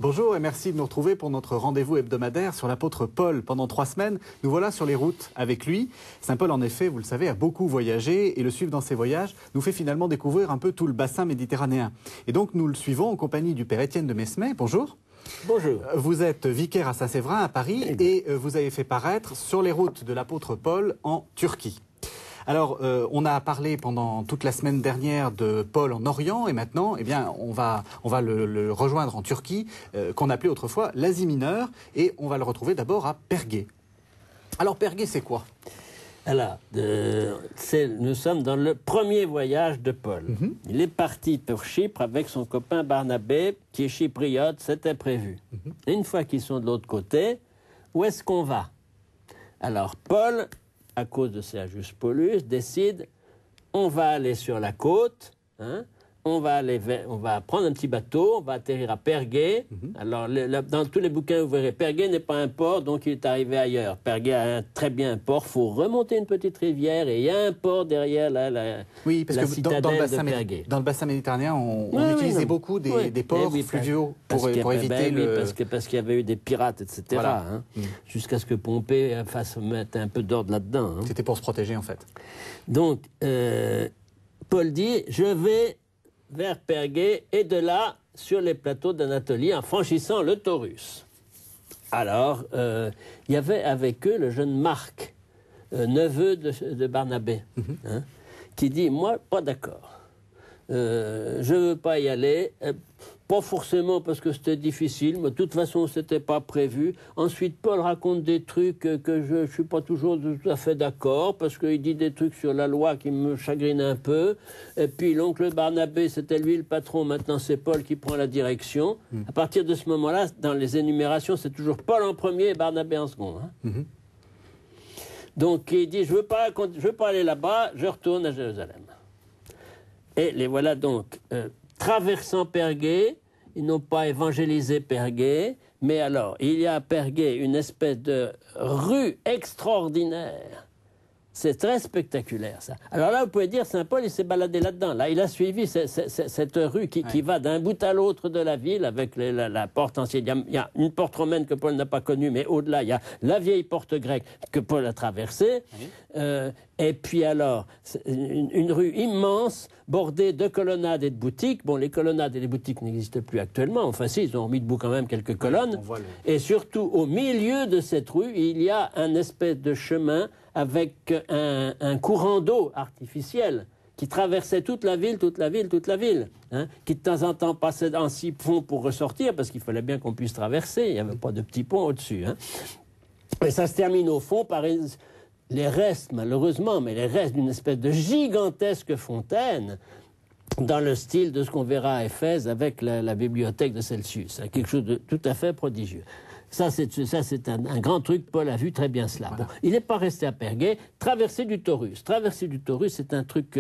Bonjour et merci de nous retrouver pour notre rendez-vous hebdomadaire sur l'apôtre Paul. Pendant 3 semaines, nous voilà sur les routes avec lui. Saint Paul, en effet, vous le savez, a beaucoup voyagé et le suivre dans ses voyages nous fait finalement découvrir un peu tout le bassin méditerranéen. Et donc nous le suivons en compagnie du père Étienne de Mesmer. Bonjour. Bonjour. Vous êtes vicaire à Saint-Séverin à Paris et vous avez fait paraître Sur les routes de l'apôtre Paul en Turquie. Alors, on a parlé pendant toute la semaine dernière de Paul en Orient et maintenant, eh bien, on va le rejoindre en Turquie, qu'on appelait autrefois l'Asie mineure, et on va le retrouver d'abord à Pergé. Alors, Pergé, c'est quoi? Alors, nous sommes dans le premier voyage de Paul. Il est parti pour Chypre avec son copain Barnabé, qui est chypriote, c'était prévu. Et une fois qu'ils sont de l'autre côté, où est-ce qu'on va? Alors, Paul, à cause de Sergius Paulus, décide, on va aller sur la côte, hein, on va prendre un petit bateau, on va atterrir à Pergé. Alors, dans tous les bouquins, vous verrez, Pergé n'est pas un port, donc il est arrivé ailleurs. Pergé a très bien un port, il faut remonter une petite rivière et il y a un port derrière la citadelle de Pergé. Dans le bassin méditerranéen, on utilisait beaucoup des ports fluviaux pour éviter parce qu'il y avait eu des pirates, etc. Voilà. Hein, jusqu'à ce que Pompée fasse mettre un peu d'ordre là-dedans. Hein. C'était pour se protéger, en fait. Donc, Paul dit, je vais vers Pergé et de là sur les plateaux d'Anatolie en franchissant le Taurus. Alors, il y avait avec eux le jeune Marc, neveu de Barnabé, hein, qui dit, moi, pas d'accord. Je ne veux pas y aller, pas forcément parce que c'était difficile, mais de toute façon, ce n'était pas prévu. Ensuite, Paul raconte des trucs que je ne suis pas toujours tout à fait d'accord, parce qu'il dit des trucs sur la loi qui me chagrinent un peu. Et puis, l'oncle Barnabé, c'était lui le patron, maintenant c'est Paul qui prend la direction. À partir de ce moment-là, dans les énumérations, c'est toujours Paul en premier et Barnabé en second. Hein. Donc, il dit, je veux pas aller là-bas, je retourne à Jérusalem. Et les voilà donc traversant Pergé. Ils n'ont pas évangélisé Pergé, mais alors, il y a à Pergé une espèce de rue extraordinaire. C'est très spectaculaire, ça. Alors là, vous pouvez dire, Saint Paul, il s'est baladé là-dedans. Là, il a suivi cette rue qui va d'un bout à l'autre de la ville, avec la porte ancienne. Il y a une porte romaine que Paul n'a pas connue, mais au-delà, il y a la vieille porte grecque que Paul a traversée. Et puis alors, une rue immense, bordée de colonnades et de boutiques. Bon, les colonnades et les boutiques n'existent plus actuellement. Enfin, si, ils ont mis debout quand même quelques colonnes. Et surtout, au milieu de cette rue, il y a un espèce de chemin avec un courant d'eau artificiel qui traversait toute la ville, hein, qui de temps en temps passait en 6 ponts pour ressortir, parce qu'il fallait bien qu'on puisse traverser, il n'y avait pas de petits ponts au-dessus. Hein. Et ça se termine au fond par les restes, malheureusement, mais les restes d'une espèce de gigantesque fontaine, dans le style de ce qu'on verra à Éphèse avec la bibliothèque de Celsius. C'est quelque chose de tout à fait prodigieux. Ça, c'est un grand truc. Paul a vu très bien cela. Voilà. Bon, il n'est pas resté à Pergé. Traversée du Taurus. Traversée du Taurus, c'est un truc...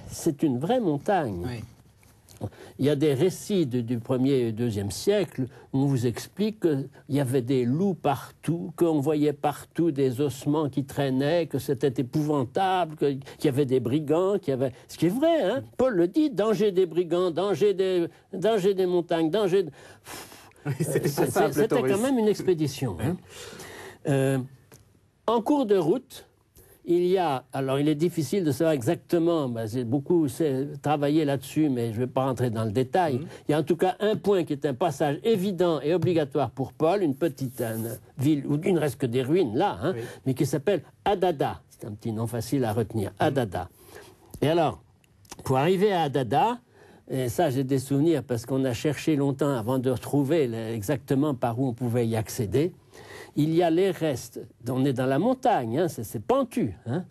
c'est une vraie montagne. Oui. Il y a des récits du 1er et 2e siècle où on vous explique qu'il y avait des loups partout, qu'on voyait partout des ossements qui traînaient, que c'était épouvantable, qu'il y avait des brigands, ce qui est vrai, hein. Paul le dit, danger des brigands, danger des montagnes, danger... C'était quand même une expédition. Hein. En cours de route, il est difficile de savoir exactement, j'ai beaucoup travaillé là-dessus, mais je ne vais pas rentrer dans le détail. Il y a en tout cas un point qui est un passage évident et obligatoire pour Paul, une petite ville où il ne reste que des ruines là, hein, mais qui s'appelle Adada. C'est un petit nom facile à retenir, Adada. Et alors, pour arriver à Adada, et ça, j'ai des souvenirs parce qu'on a cherché longtemps avant de retrouver exactement par où on pouvait y accéder. Il y a les restes, on est dans la montagne, hein, c'est pentu, hein,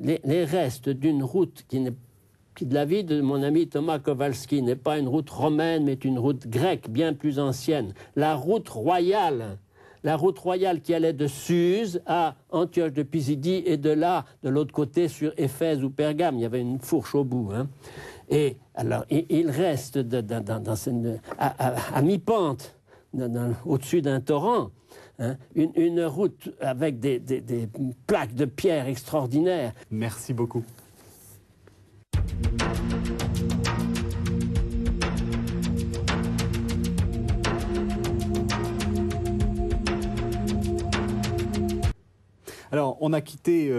les restes d'une route qui, de la vie de mon ami Thomas Kowalski, n'est pas une route romaine, mais une route grecque bien plus ancienne. La route royale qui allait de Suse à Antioche de Pisidie et de là, de l'autre côté, sur Éphèse ou Pergame. Il y avait une fourche au bout, hein. Et alors, il reste à mi-pente, au-dessus d'un torrent, hein, une route avec des plaques de pierre extraordinaires. Merci beaucoup. Alors, on a quitté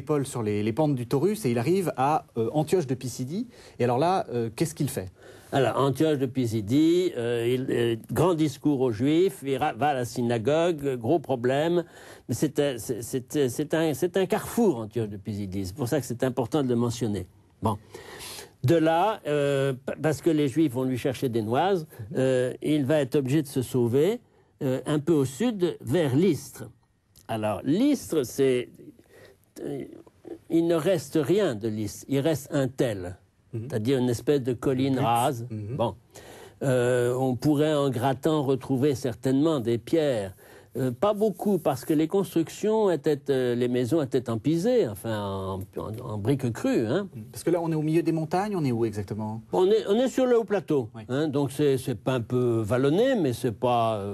Paul sur les pentes du Taurus et il arrive à Antioche de Pisidie. Et alors là, qu'est-ce qu'il fait? Alors, Antioche de Pisidie, grand discours aux Juifs, il va à la synagogue, gros problème. Mais c'est un carrefour, Antioche de Pisidie. C'est pour ça que c'est important de le mentionner. Bon. De là, parce que les Juifs vont lui chercher des noises, il va être obligé de se sauver un peu au sud, vers Lystre. Alors, Lystre, il ne reste rien de Lystre. Il reste un tel, c'est-à-dire une espèce de colline rase. Bon. On pourrait, en grattant, retrouver certainement des pierres. Pas beaucoup, parce que les constructions les maisons étaient en pisé, enfin en briques crues. Hein. Parce que là, on est au milieu des montagnes, on est où exactement? On est sur le haut plateau, oui. Hein, donc c'est pas un peu vallonné, mais c'est pas,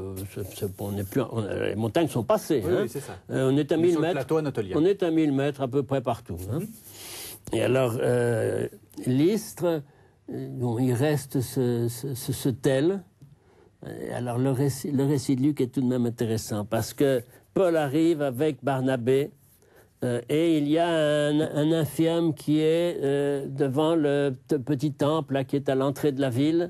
les montagnes sont passées. Oui, hein. oui, c'est ça. On est à 1000 sur le mètres. plateau anatolien. On est à 1000 mètres à peu près partout. Hein. Et alors, Lystre, il reste ce tel. Alors le récit de Luc est tout de même intéressant parce que Paul arrive avec Barnabé et il y a un infirme qui est devant le petit temple là, qui est à l'entrée de la ville.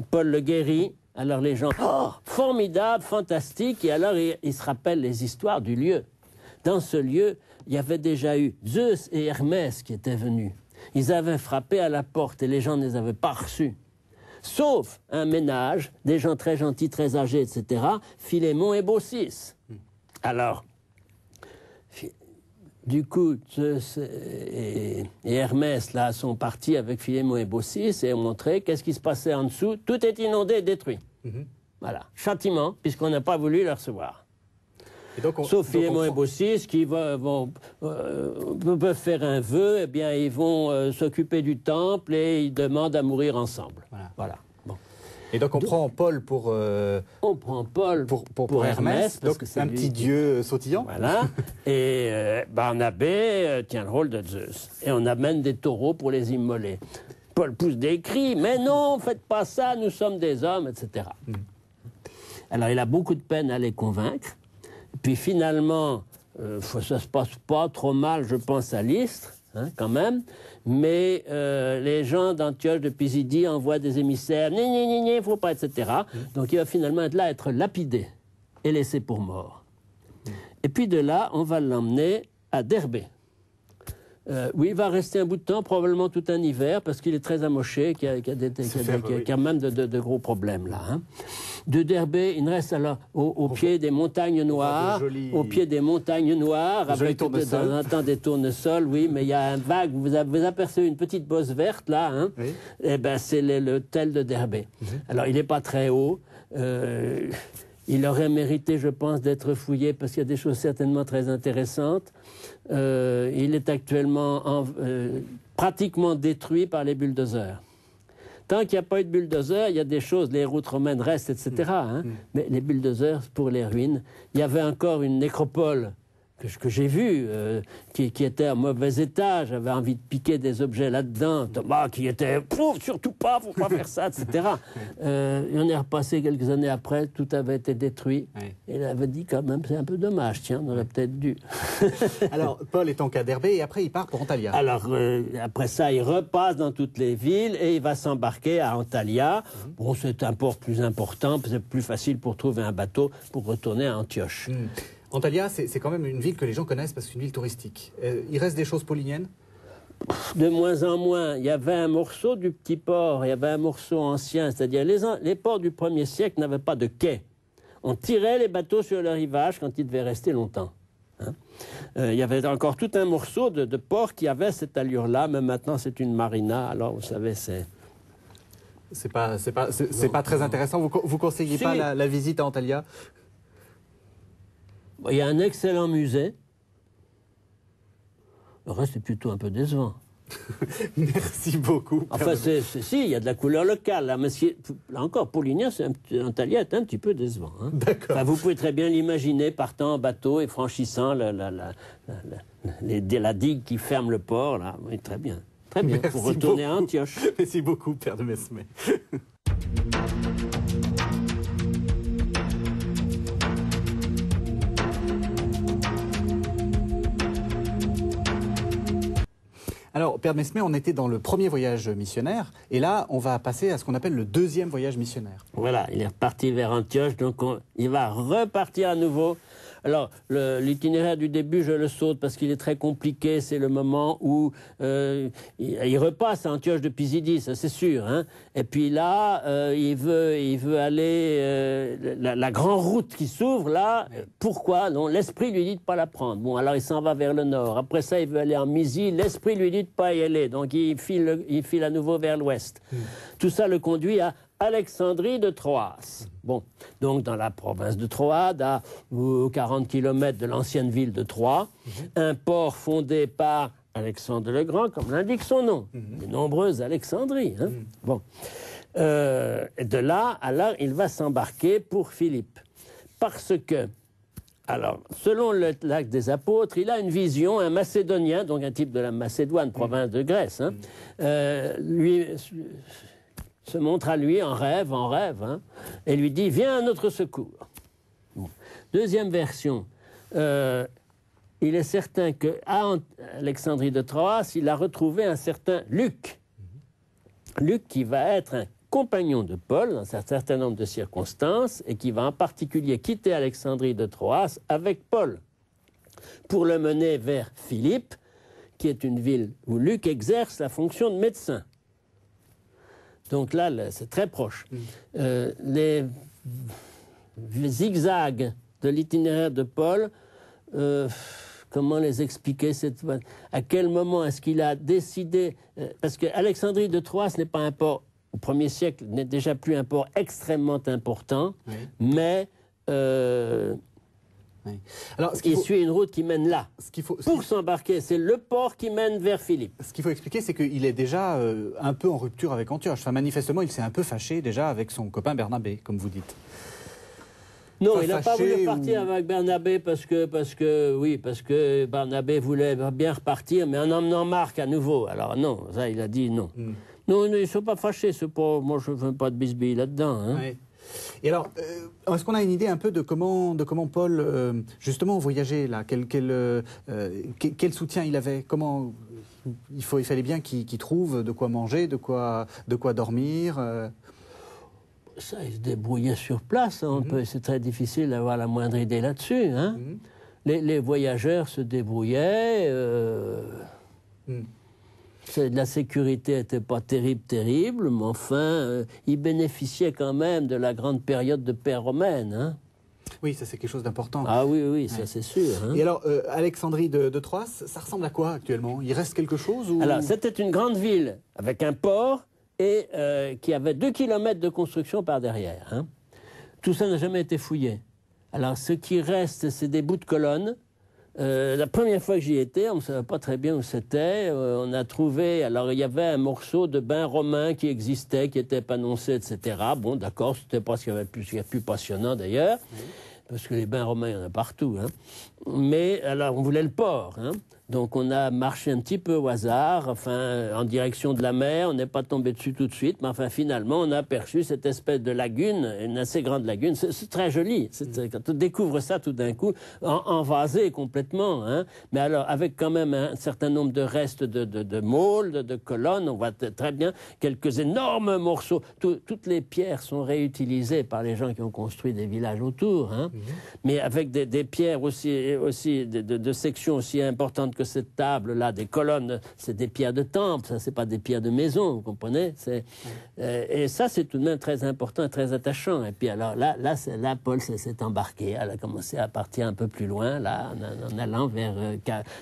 Paul le guérit. Alors les gens, oh, formidable, fantastique. Et alors ils se rappellent les histoires du lieu. Dans ce lieu, il y avait déjà eu Zeus et Hermès qui étaient venus. Ils avaient frappé à la porte et les gens ne les avaient pas reçus. Sauf un ménage, des gens très gentils, très âgés, etc., Philémon et Baucis. Alors, du coup, Zeus et Hermès, là, sont partis avec Philémon et Baucis et ont montré qu'est-ce qui se passait en dessous. Tout est inondé et détruit. Voilà, châtiment, puisqu'on n'a pas voulu le recevoir. Sauf Philémon et Baucis qui peuvent faire un vœu, eh bien ils vont s'occuper du temple et ils demandent à mourir ensemble. Voilà. Bon. Et donc on prend Paul pour Hermès, parce donc que c'est un petit dieu sautillant. Voilà. Et Barnabé tient le rôle de Zeus. Et on amène des taureaux pour les immoler. Paul pousse des cris, mais non, faites pas ça, nous sommes des hommes, etc. Alors il a beaucoup de peine à les convaincre. Puis finalement, ça se passe pas trop mal, je pense, à Lystre, hein, quand même. Mais les gens d'Antioche de Pisidie envoient des émissaires, il ne faut pas, etc. Donc il va finalement être lapidé et laissé pour mort. Et puis de là, on va l'emmener à Derbé. Oui, il va rester un bout de temps, probablement tout un hiver, parce qu'il est très amoché, qu'il y a même de gros problèmes là. Hein. De Derbé, il reste alors au pied des montagnes noires, au pied des montagnes noires, avec de temps en temps des tournesols, oui, mais il y a un vague, vous apercevez une petite bosse verte là, hein, oui. Et ben c'est le tel de Derbé. Alors il n'est pas très haut. Il aurait mérité, je pense, d'être fouillé parce qu'il y a des choses certainement très intéressantes. Il est actuellement pratiquement détruit par les bulldozers. Tant qu'il n'y a pas eu de bulldozer, il y a des choses, les routes romaines restent, etc. Hein. Mais les bulldozers, pour les ruines, il y avait encore une nécropole que j'ai vue, qui était en mauvais état. J'avais envie de piquer des objets là-dedans, qui était « surtout pas, faut pas faire ça », etc. On est repassé quelques années après, tout avait été détruit. Oui. Et il avait dit quand même, c'est un peu dommage, tiens, on aurait peut-être dû. Alors, Paul est donc à Derbé et après il part pour Antalya. Alors, après ça, il repasse dans toutes les villes et il va s'embarquer à Antalya. Bon, c'est un port plus important, c'est plus facile pour trouver un bateau pour retourner à Antioche. Antalya, c'est quand même une ville que les gens connaissent parce que c'est une ville touristique. Il reste des choses pauliniennes? De moins en moins. Il y avait un morceau du petit port, il y avait un morceau ancien, c'est-à-dire les ports du 1er siècle n'avaient pas de quai. On tirait les bateaux sur le rivage quand ils devaient rester longtemps. Hein. Il y avait encore tout un morceau de port qui avait cette allure-là, mais maintenant c'est une marina, alors vous savez, c'est... C'est pas très intéressant. Vous conseillez pas la visite à Antalya? Il y a un excellent musée. Le reste est plutôt un peu décevant. Merci beaucoup. Enfin, si, il y a de la couleur locale. Là, mais là encore, Paulinien, Antalya est un petit peu décevant. Hein. D'accord. Enfin, vous pouvez très bien l'imaginer partant en bateau et franchissant la digue qui ferme le port. Là. Oui, très bien. Très bien, pour retourner à Antioche. Merci beaucoup, Père de Mesmer. Alors, Père Mesmer, on était dans le premier voyage missionnaire, et là, on va passer à ce qu'on appelle le deuxième voyage missionnaire. Voilà, il est reparti vers Antioche, donc il va repartir à nouveau. Alors, l'itinéraire du début, je le saute parce qu'il est très compliqué. C'est le moment où il repasse à Antioche de Pisidie, ça c'est sûr. Hein. Et puis là, il veut aller... la grande route qui s'ouvre, là, pourquoi? Non, l'esprit lui dit de ne pas la prendre. Bon, alors il s'en va vers le nord. Après ça, il veut aller en Mysie. L'esprit lui dit de ne pas y aller. Donc il file à nouveau vers l'ouest. Tout ça le conduit à Alexandrie de Troas. Bon, donc dans la province de Troade, à 40 km de l'ancienne ville de Troie, un port fondé par Alexandre le Grand, comme l'indique son nom. De nombreuses Alexandries. Hein. Bon. Et de là, alors, il va s'embarquer pour Philippe. Parce que, alors, selon l'acte des apôtres, il a une vision, un Macédonien, donc un type de la Macédoine, province de Grèce, hein, lui se montre à lui en rêve, hein, et lui dit « Viens à notre secours ». Bon. Deuxième version, il est certain qu'à Alexandrie de Troas, il a retrouvé un certain Luc. Luc qui va être un compagnon de Paul dans un certain nombre de circonstances et qui va en particulier quitter Alexandrie de Troas avec Paul pour le mener vers Philippe, qui est une ville où Luc exerce la fonction de médecin. Donc là, c'est très proche. Les zigzags de l'itinéraire de Paul, comment les expliquer à quel moment est-ce qu'il a décidé... parce que Alexandrie de Troas n'est pas un port, au 1er siècle, n'est déjà plus un port extrêmement important, mais... Oui. Alors, il suit une route qui mène là. Pour s'embarquer, c'est le port qui mène vers Philippe. Ce qu'il faut expliquer, c'est qu'il est déjà un peu en rupture avec Antioche. Enfin, manifestement, il s'est un peu fâché déjà avec son copain Bernabé, comme vous dites. Non, il n'a pas voulu partir avec Bernabé parce que Bernabé voulait bien repartir, mais en emmenant Marc à nouveau. Alors non, ça, il a dit non. Non, ils ne sont pas fâchés, c'est pas... Moi, je ne veux pas de bisbille là-dedans. Hein. Oui. Et alors, est-ce qu'on a une idée un peu de comment Paul, justement, voyageait là? Quel soutien il avait? Comment il fallait bien qu'il trouve de quoi manger, de quoi dormir Ça, il se débrouillait sur place. Hein. C'est très difficile d'avoir la moindre idée là-dessus. Hein. Les voyageurs se débrouillaient. La sécurité n'était pas terrible, mais enfin, ils bénéficiaient quand même de la grande période de paix romaine. Hein. Oui, ça c'est quelque chose d'important. Ah oui, ça c'est sûr. Hein. Et alors, Alexandrie de Troas, ça ressemble à quoi actuellement? Il reste quelque chose ou... Alors, c'était une grande ville avec un port et qui avait 2 km de construction par derrière. Hein. Tout ça n'a jamais été fouillé. Alors, ce qui reste, c'est des bouts de colonnes. La première fois que j'y étais, on ne savait pas très bien où c'était. On a trouvé, alors il y avait un morceau de bain romain qui existait, qui était annoncé, etc. Bon, d'accord, c'était pas ce qu'il y avait plus passionnant d'ailleurs, parce que les bains romains, il y en a partout. Hein. Mais alors, on voulait le port. Hein. Donc, on a marché un petit peu au hasard, enfin, en direction de la mer. On n'est pas tombé dessus tout de suite, mais enfin, finalement, on a aperçu cette espèce de lagune, une assez grande lagune. C'est très joli. Quand on découvre ça tout d'un coup, envasé complètement. Hein. Mais alors, avec quand même un certain nombre de restes de môles, de colonnes, on voit très bien quelques énormes morceaux. Toutes les pierres sont réutilisées par les gens qui ont construit des villages autour. Hein. Mais avec des pierres aussi de sections aussi importantes que cette table-là, des colonnes, c'est des pierres de temple, ça, c'est pas des pierres de maison, vous comprenez? Et ça, c'est tout de même très important et très attachant. Et puis alors là Paul s'est embarqué, elle a commencé à partir un peu plus loin, là, en allant vers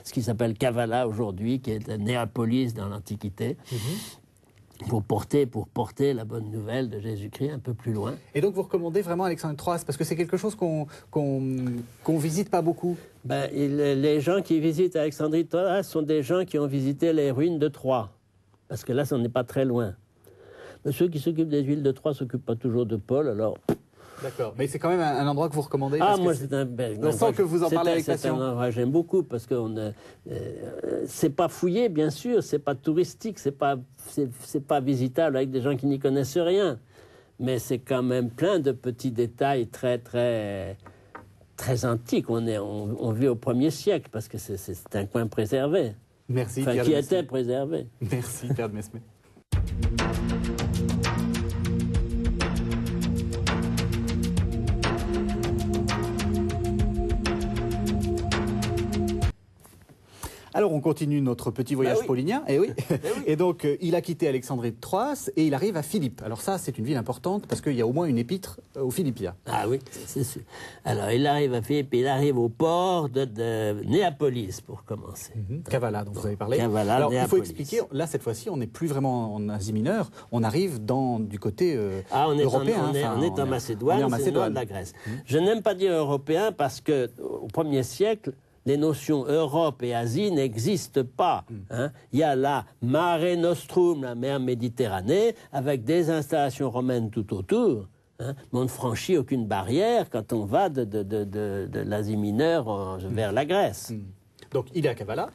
ce qui s'appelle Kavala aujourd'hui, qui est Néapolis dans l'Antiquité. Pour porter la bonne nouvelle de Jésus-Christ un peu plus loin. Et donc vous recommandez vraiment Alexandrie de Troas, parce que c'est quelque chose qu'on visite pas beaucoup. Les gens qui visitent Alexandrie de Troas sont des gens qui ont visité les ruines de Troie, parce que là, ça n'est pas très loin. Mais ceux qui s'occupent des villes de Troie ne s'occupent pas toujours de Paul, alors... D'accord, mais c'est quand même un endroit que vous recommandez. Moi, on sent que vous en parlez avec passion. C'est un endroit que j'aime beaucoup parce que c'est pas fouillé, bien sûr, c'est pas touristique, c'est pas visitable avec des gens qui n'y connaissent rien, mais c'est quand même plein de petits détails très très très antiques. On vit au 1er siècle parce que c'est un coin préservé. Merci, enfin, Pierre qui de était Mesmer. préservé. Merci, Pierre de Mesmer. Alors, on continue notre petit voyage oui. paulinien. Et oui. oui. Et donc, il a quitté Alexandrie de Troas et il arrive à Philippe. Alors ça, c'est une ville importante parce qu'il y a au moins une épître aux Philippiens. Ah oui, c'est sûr. Alors, il arrive à Philippe, il arrive au port de Néapolis, pour commencer. Kavala, dont vous avez parlé. Kavala, Alors, il faut Néapolis. expliquer, là, cette fois-ci, on n'est plus vraiment en Asie mineure, on arrive du côté on est européen. on est en Macédoine, on est en c'est le Macédoine. nord de la Grèce. Je n'aime pas dire européen parce que au 1er siècle, les notions Europe et Asie n'existent pas. Hein. Il y a la Mare Nostrum, la mer Méditerranée, avec des installations romaines tout autour. Hein. Mais on ne franchit aucune barrière quand on va de l'Asie mineure vers la Grèce. Donc, il est à Kavala.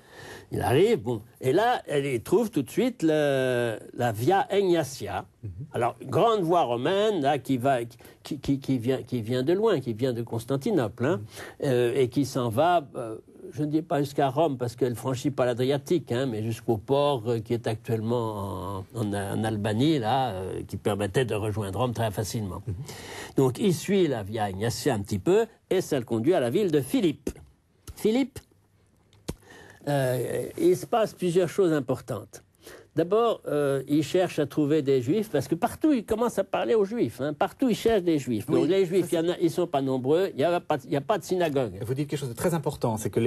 Il arrive, bon, et là, il trouve tout de suite la Via Egnatia. Alors, grande voie romaine, là, qui vient de loin, qui vient de Constantinople, hein, et qui s'en va, je ne dis pas jusqu'à Rome, parce qu'elle ne franchit pas l'Adriatique, hein, mais jusqu'au port qui est actuellement en Albanie, là, qui permettait de rejoindre Rome très facilement. Donc, il suit la Via Egnatia un petit peu, et ça le conduit à la ville de Philippe. Philippe, il se passe plusieurs choses importantes. D'abord, il cherche à trouver des juifs, parce que partout, il commence à parler aux juifs. Hein. Partout, il cherche des juifs. Oui, donc les juifs, ils ne sont pas nombreux, il n'y a pas de synagogue. Vous dites quelque chose de très important, c'est que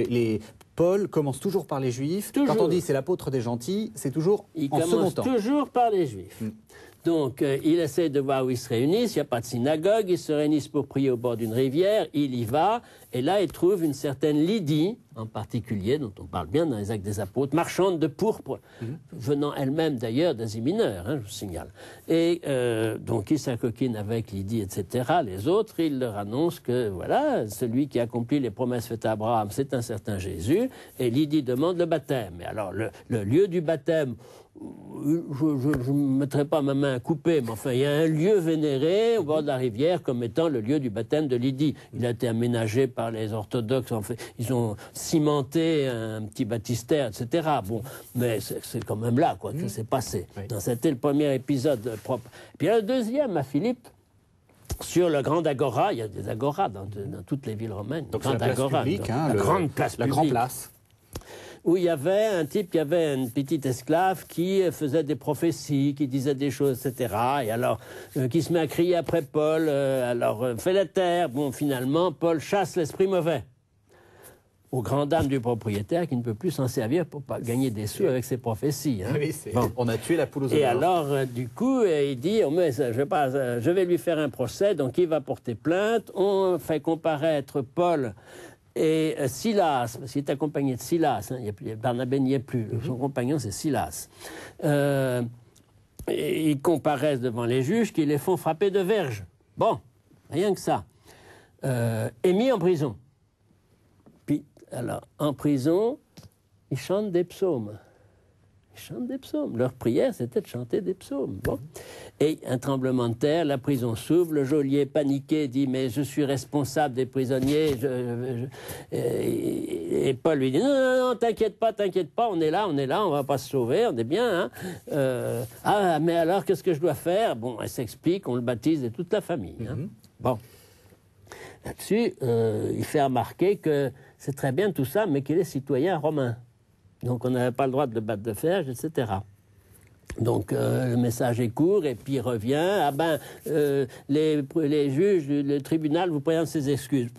Paul commence toujours par les juifs. Toujours. Quand on dit c'est l'apôtre des gentils, c'est toujours Il en second commence temps. toujours par les juifs. Donc, il essaie de voir où ils se réunissent, il n'y a pas de synagogue, ils se réunissent pour prier au bord d'une rivière, il y va, et là, il trouve une certaine Lydie, en particulier, dont on parle bien dans les Actes des Apôtres, marchande de pourpre, venant elle-même d'ailleurs d'Asie mineure, hein, je vous signale. Et donc, il s'acoquine avec Lydie, etc. Les autres, il leur annonce que, voilà, celui qui accomplit les promesses faites à Abraham, c'est un certain Jésus, et Lydie demande le baptême. Et alors, le lieu du baptême, je ne mettrai pas ma main à couper, mais enfin, il y a un lieu vénéré au bord de la rivière comme étant le lieu du baptême de Lydie. Il a été aménagé par les orthodoxes, en fait, ils ont cimenté un petit baptistère, etc. Bon, mais c'est quand même là, quoi, que ça s'est passé. Oui. C'était le premier épisode propre. Puis il y a le deuxième, à Philippe, sur le Grand Agora. Il y a des agoras dans toutes les villes romaines. Donc c'est la place publique, hein, la grande place la publique. grande place. Où il y avait un type qui avait une petite esclave qui faisait des prophéties, qui disait des choses, etc. Et alors, qui se met à crier après Paul, fais la terre. Bon, finalement, Paul chasse l'esprit mauvais. Aux grandes dames du propriétaire qui ne peut plus s'en servir pour pas gagner des sous avec ses prophéties. Hein. Oui, on a tué la poule aux œufs Et d'or. alors, du coup, il dit, je vais lui faire un procès, donc il va porter plainte. On fait comparaître Paul et Silas, parce qu'il est accompagné de Silas, hein, Barnabé n'y est plus, son compagnon c'est Silas. Et ils comparaissent devant les juges qui les font frapper de verge. Bon, rien que ça. Et mis en prison. Puis, alors, en prison, ils chantent des psaumes. Ils chantent des psaumes. Leur prière, c'était de chanter des psaumes. Bon. Et un tremblement de terre, la prison s'ouvre, le geôlier paniqué dit « Mais je suis responsable des prisonniers. » Et Paul lui dit « Non, t'inquiète pas, on est là, on va pas se sauver, on est bien. Hein. Ah, mais alors, qu'est-ce que je dois faire ?» Bon, elle s'explique, on le baptise et toute la famille. Hein. Bon. Là-dessus, il fait remarquer que c'est très bien tout ça, mais qu'il est citoyen romain. Donc on n'avait pas le droit de le battre de fer, etc. Donc le message est court et puis il revient. Ah ben, les juges, le tribunal vous présente ses excuses.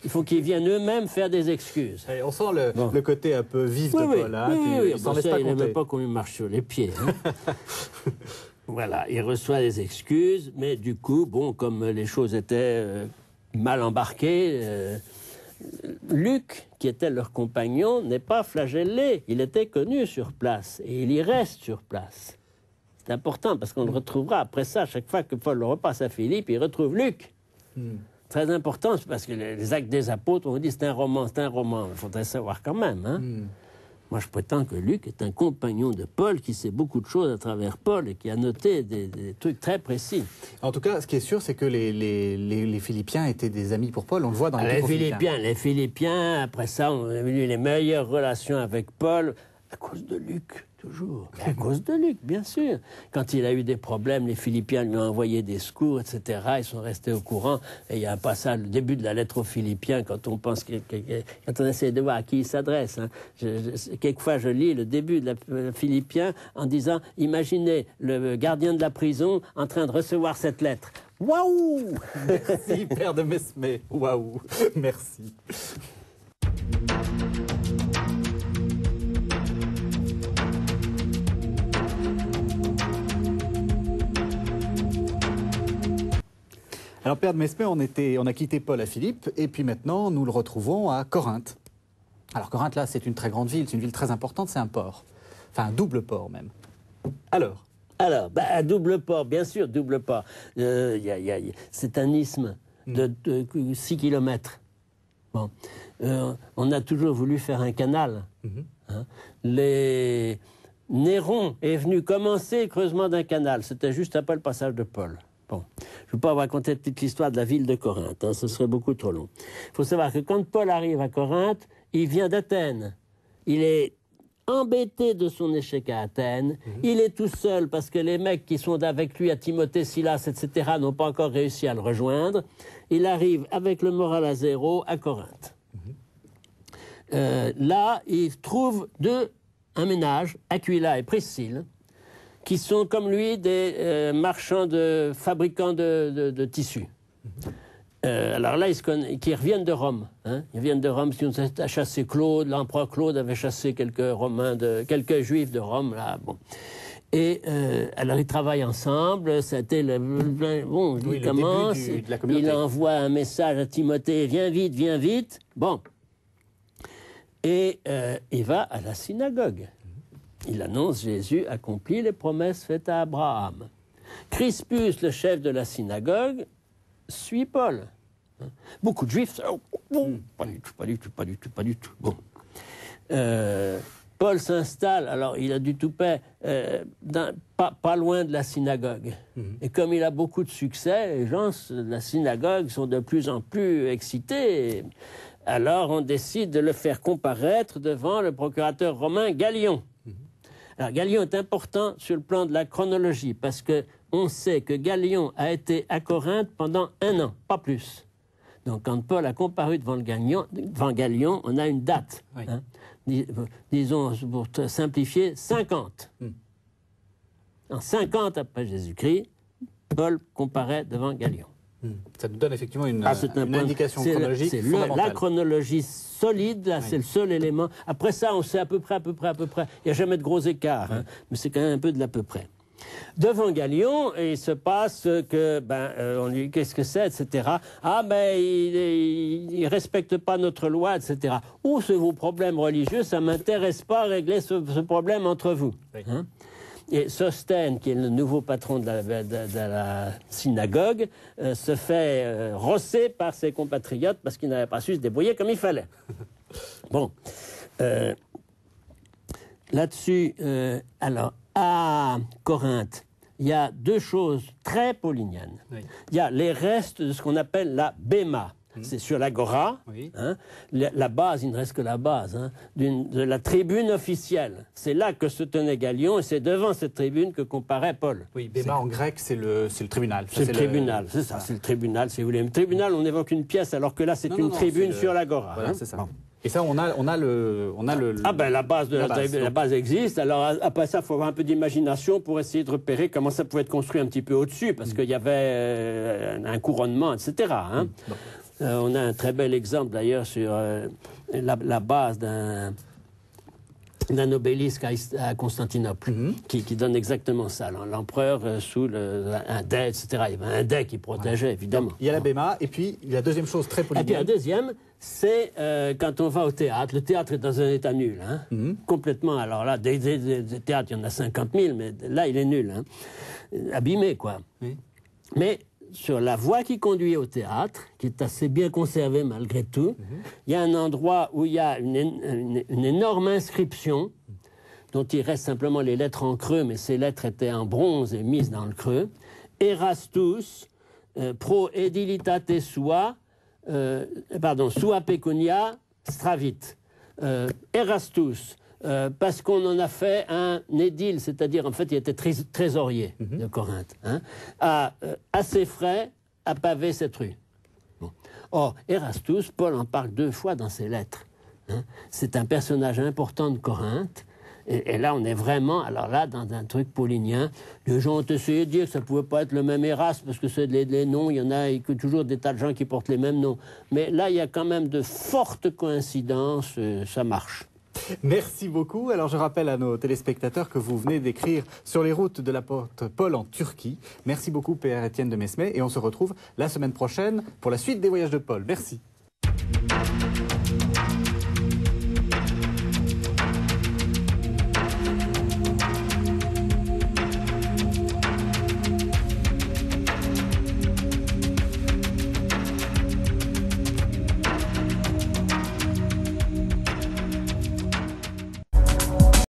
Il faut qu'ils viennent eux-mêmes faire des excuses. Et on sent le côté un peu vif de Paul. Hein, oui, il s'en laisse pas il compter. n'aime pas qu'on lui marche sur les pieds. Hein. Voilà, il reçoit des excuses, mais du coup, bon, comme les choses étaient mal embarquées, Luc, qui était leur compagnon, n'est pas flagellé. Il était connu sur place et il y reste sur place. C'est important parce qu'on le retrouvera après ça. Chaque fois que Paul repasse à Philippe, il retrouve Luc. Très important parce que les Actes des Apôtres, on dit c'est un roman. Il faudrait savoir quand même. Hein. Moi, je prétends que Luc est un compagnon de Paul qui sait beaucoup de choses à travers Paul et qui a noté des trucs très précis. En tout cas, ce qui est sûr, c'est que les Philippiens étaient des amis pour Paul. On le voit dans les Les Philippiens, après ça, ont eu les meilleures relations avec Paul. À cause de Luc, toujours. Mais à cause de Luc, bien sûr. Quand il a eu des problèmes, les Philippiens lui ont envoyé des secours, etc. Ils sont restés au courant. Et il y a un passage, le début de la lettre aux Philippiens, quand on pense quand on essaie de voir à qui il s'adresse. Hein. Quelquefois, je lis le début de la Philippiens en disant, imaginez le gardien de la prison en train de recevoir cette lettre. Waouh! Merci, Père de Mesmer. Waouh! Merci. Alors, Père de Mesmer, on a quitté Paul à Philippe, et puis maintenant, nous le retrouvons à Corinthe. Alors, Corinthe, là, c'est une très grande ville, c'est une ville très importante, c'est un port. Enfin, un double port, même. Alors, un double port, bien sûr, double port. C'est un isthme de 6 kilomètres. Bon. On a toujours voulu faire un canal. Hein. Néron est venu commencer le creusement d'un canal. C'était juste après le passage de Paul. Bon. Je ne vais pas vous raconter toute l'histoire de la ville de Corinthe, hein, ce serait beaucoup trop long. Il faut savoir que quand Paul arrive à Corinthe, il vient d'Athènes. Il est embêté de son échec à Athènes. Il est tout seul parce que les mecs qui sont avec lui à Timothée, Silas, etc. n'ont pas encore réussi à le rejoindre. Il arrive avec le moral à zéro à Corinthe. Là, il trouve un ménage, Aquila et Priscille, qui sont comme lui des marchands, fabricants de tissus. Alors là, qui reviennent de Rome. Hein. Ils viennent de Rome, ils ont chassé Claude, l'empereur Claude avait chassé quelques juifs de Rome. Là, bon. Et alors ils travaillent ensemble, c'était il commence, de la communauté. Il envoie un message à Timothée, viens vite. Bon. Et il va à la synagogue. Il annonce Jésus accomplit les promesses faites à Abraham. Crispus, le chef de la synagogue, suit Paul. Beaucoup de juifs, pas du tout. Bon. Paul s'installe, alors il a du toupet, pas loin de la synagogue. Et comme il a beaucoup de succès, les gens de la synagogue sont de plus en plus excités. Alors on décide de le faire comparaître devant le procurateur romain Gallion. Alors Gallion est important sur le plan de la chronologie, parce qu'on sait que Gallion a été à Corinthe pendant 1 an, pas plus. Donc quand Paul a comparu devant Gallion, on a une date. Oui. Hein. Disons, pour simplifier, 50. En 50 après Jésus-Christ, Paul comparait devant Gallion. Ça nous donne effectivement une indication chronologique fondamentale. La chronologie solide, là, c'est le seul élément. Après ça, on sait à peu près. Il n'y a jamais de gros écarts, hein, mais c'est quand même un peu de l'à peu près. Devant Gallion, il se passe que, on lui dit qu'est-ce que c'est, etc. Il respecte pas notre loi, etc. Ou c'est vos problèmes religieux, ça m'intéresse pas régler ce problème entre vous. Oui. Hein? Et Sosthène, qui est le nouveau patron de la synagogue, se fait rosser par ses compatriotes parce qu'il n'avait pas su se débrouiller comme il fallait. Bon. Là-dessus, alors, à Corinthe, il y a 2 choses très pauliniennes. Oui. Il y a les restes de ce qu'on appelle la béma. C'est sur l'agora, oui. Hein, la base, il ne reste que la base, hein, de la tribune officielle. C'est là que se tenait Gallion, et c'est devant cette tribune que comparait Paul. Oui, béma en grec, c'est le tribunal. C'est le tribunal, c'est ça, c'est le tribunal, si vous voulez. Le tribunal, on évoque une pièce, alors que là, c'est une tribune sur l'agora. Voilà, hein. c'est ça. Bon. Et ça, on a le. La base existe. Alors après ça, il faut avoir un peu d'imagination pour essayer de repérer comment ça pouvait être construit un petit peu au-dessus, parce qu'il y avait un couronnement, etc. Hein. Bon. On a un très bel exemple d'ailleurs sur la base d'un obélisque à Constantinople, qui donne exactement ça. L'empereur sous un dais, etc. Il y avait un dais qui protégeait, évidemment. Donc, il y a la béma, et puis la deuxième chose très polynienne. Et puis la deuxième, c'est quand on va au théâtre. Le théâtre est dans un état nul, hein, complètement. Alors là, des théâtres, il y en a 50 000, mais là, il est nul, hein, abîmé, quoi. Oui. Mais sur la voie qui conduit au théâtre, qui est assez bien conservée malgré tout, il y a un endroit où il y a une énorme inscription, dont il reste simplement les lettres en creux, mais ces lettres étaient en bronze et mises dans le creux. Erastus, pro edilitate sua pecunia stravit. Erastus, parce qu'on en a fait un édile, c'est-à-dire en fait il était trésorier de Corinthe, hein, à ses frais à paver cette rue. Bon. Or, Erastus, Paul en parle 2 fois dans ses lettres. Hein. C'est un personnage important de Corinthe. Et là, on est vraiment, alors là, dans un truc paulinien. Les gens ont essayé de dire que ça ne pouvait pas être le même Erasme, parce que c'est les noms, il y en a toujours des tas de gens qui portent les mêmes noms. Mais là, il y a quand même de fortes coïncidences, ça marche. Merci beaucoup. Alors je rappelle à nos téléspectateurs que vous venez d'écrire Sur les routes de l'apôtre Paul en Turquie. Merci beaucoup Père Étienne de Mesmer et on se retrouve la semaine prochaine pour la suite des voyages de Paul. Merci.